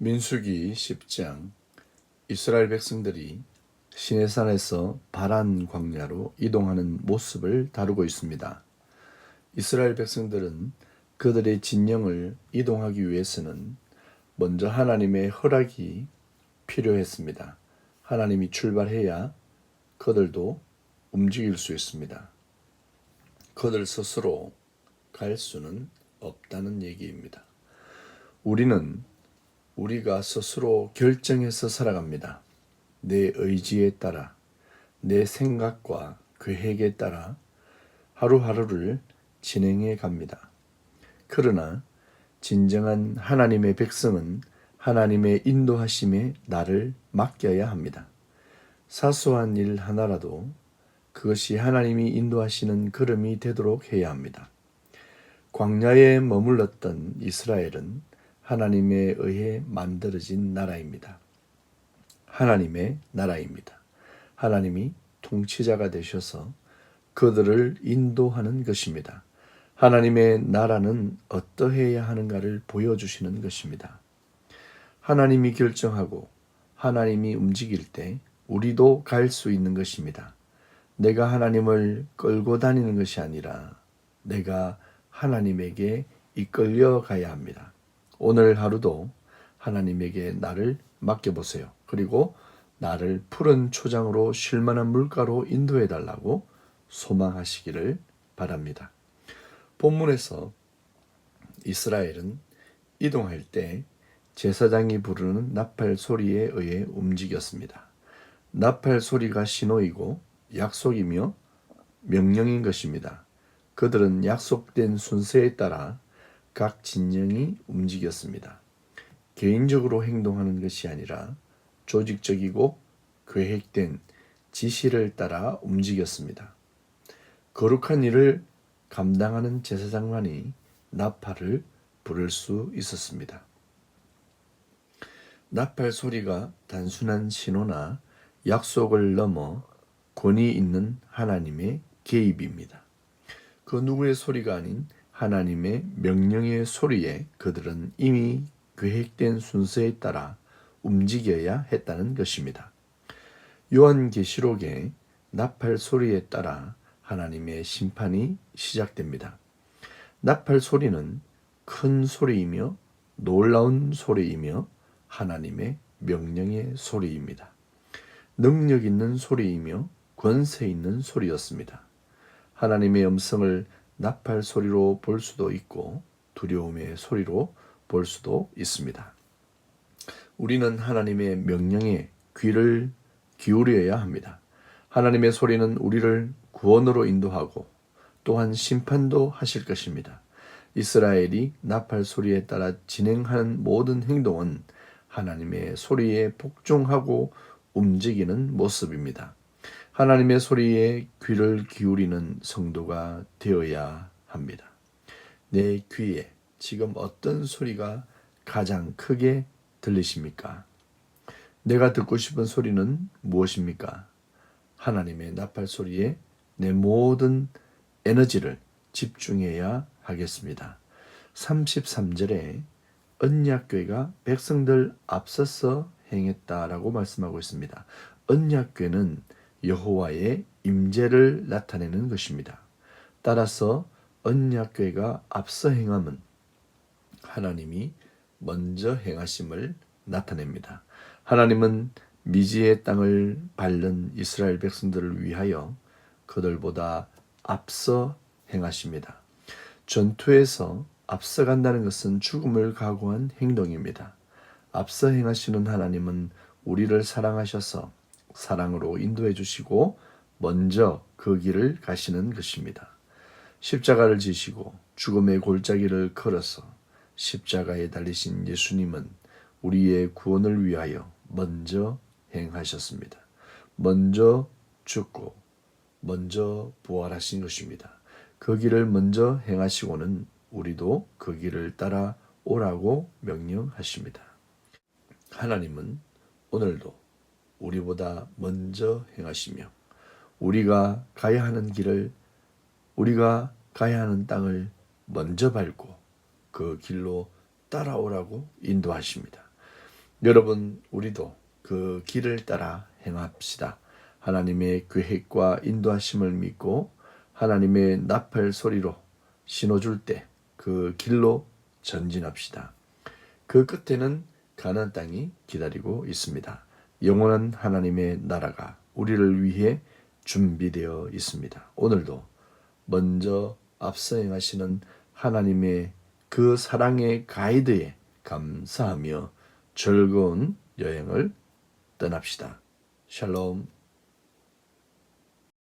민수기 10장. 이스라엘 백성들이 시내산에서 바란 광야로 이동하는 모습을 다루고 있습니다. 이스라엘 백성들은 그들의 진영을 이동하기 위해서는 먼저 하나님의 허락이 필요했습니다. 하나님이 출발해야 그들도 움직일 수 있습니다. 그들 스스로 갈 수는 없다는 얘기입니다. 우리가 스스로 결정해서 살아갑니다. 내 의지에 따라, 내 생각과 계획에 따라 하루하루를 진행해 갑니다. 그러나 진정한 하나님의 백성은 하나님의 인도하심에 나를 맡겨야 합니다. 사소한 일 하나라도 그것이 하나님이 인도하시는 걸음이 되도록 해야 합니다. 광야에 머물렀던 이스라엘은 하나님에 의해 만들어진 나라입니다. 하나님의 나라입니다. 하나님이 통치자가 되셔서 그들을 인도하는 것입니다. 하나님의 나라는 어떠해야 하는가를 보여주시는 것입니다. 하나님이 결정하고 하나님이 움직일 때 우리도 갈 수 있는 것입니다. 내가 하나님을 끌고 다니는 것이 아니라 내가 하나님에게 이끌려 가야 합니다. 오늘 하루도 하나님에게 나를 맡겨보세요. 그리고 나를 푸른 초장으로 쉴만한 물가로 인도해 달라고 소망하시기를 바랍니다. 본문에서 이스라엘은 이동할 때 제사장이 부르는 나팔 소리에 의해 움직였습니다. 나팔 소리가 신호이고 약속이며 명령인 것입니다. 그들은 약속된 순서에 따라 각 진영이 움직였습니다. 개인적으로 행동하는 것이 아니라 조직적이고 계획된 지시를 따라 움직였습니다. 거룩한 일을 감당하는 제사장만이 나팔을 부를 수 있었습니다. 나팔 소리가 단순한 신호나 약속을 넘어 권위 있는 하나님의 개입입니다. 그 누구의 소리가 아닌 하나님의 명령의 소리에 그들은 이미 계획된 순서에 따라 움직여야 했다는 것입니다. 요한계시록의 나팔 소리에 따라 하나님의 심판이 시작됩니다. 나팔 소리는 큰 소리이며 놀라운 소리이며 하나님의 명령의 소리입니다. 능력 있는 소리이며 권세 있는 소리였습니다. 하나님의 음성을 나팔 소리로 볼 수도 있고 두려움의 소리로 볼 수도 있습니다. 우리는 하나님의 명령에 귀를 기울여야 합니다. 하나님의 소리는 우리를 구원으로 인도하고 또한 심판도 하실 것입니다. 이스라엘이 나팔 소리에 따라 진행하는 모든 행동은 하나님의 소리에 복종하고 움직이는 모습입니다. 하나님의 소리에 귀를 기울이는 성도가 되어야 합니다. 내 귀에 지금 어떤 소리가 가장 크게 들리십니까? 내가 듣고 싶은 소리는 무엇입니까? 하나님의 나팔 소리에 내 모든 에너지를 집중해야 하겠습니다. 33절에 언약궤가 백성들 앞서서 행했다라고 말씀하고 있습니다. 언약궤는 여호와의 임재를 나타내는 것입니다. 따라서 언약궤가 앞서 행함은 하나님이 먼저 행하심을 나타냅니다. 하나님은 미지의 땅을 밟는 이스라엘 백성들을 위하여 그들보다 앞서 행하십니다. 전투에서 앞서간다는 것은 죽음을 각오한 행동입니다. 앞서 행하시는 하나님은 우리를 사랑하셔서 사랑으로 인도해 주시고 먼저 그 길을 가시는 것입니다. 십자가를 지시고 죽음의 골짜기를 걸어서 십자가에 달리신 예수님은 우리의 구원을 위하여 먼저 행하셨습니다. 먼저 죽고 먼저 부활하신 것입니다. 그 길을 먼저 행하시고는 우리도 그 길을 따라 오라고 명령하십니다. 하나님은 오늘도 우리보다 먼저 행하시며 우리가 가야 하는 길을, 우리가 가야 하는 땅을 먼저 밟고 그 길로 따라오라고 인도하십니다. 여러분, 우리도 그 길을 따라 행합시다. 하나님의 계획과 인도하심을 믿고 하나님의 나팔 소리로 신호줄 때 그 길로 전진합시다. 그 끝에는 가나안 땅이 기다리고 있습니다. 영원한 하나님의 나라가 우리를 위해 준비되어 있습니다. 오늘도 먼저 앞서 행하시는 하나님의 그 사랑의 가이드에 감사하며 즐거운 여행을 떠납시다. 샬롬.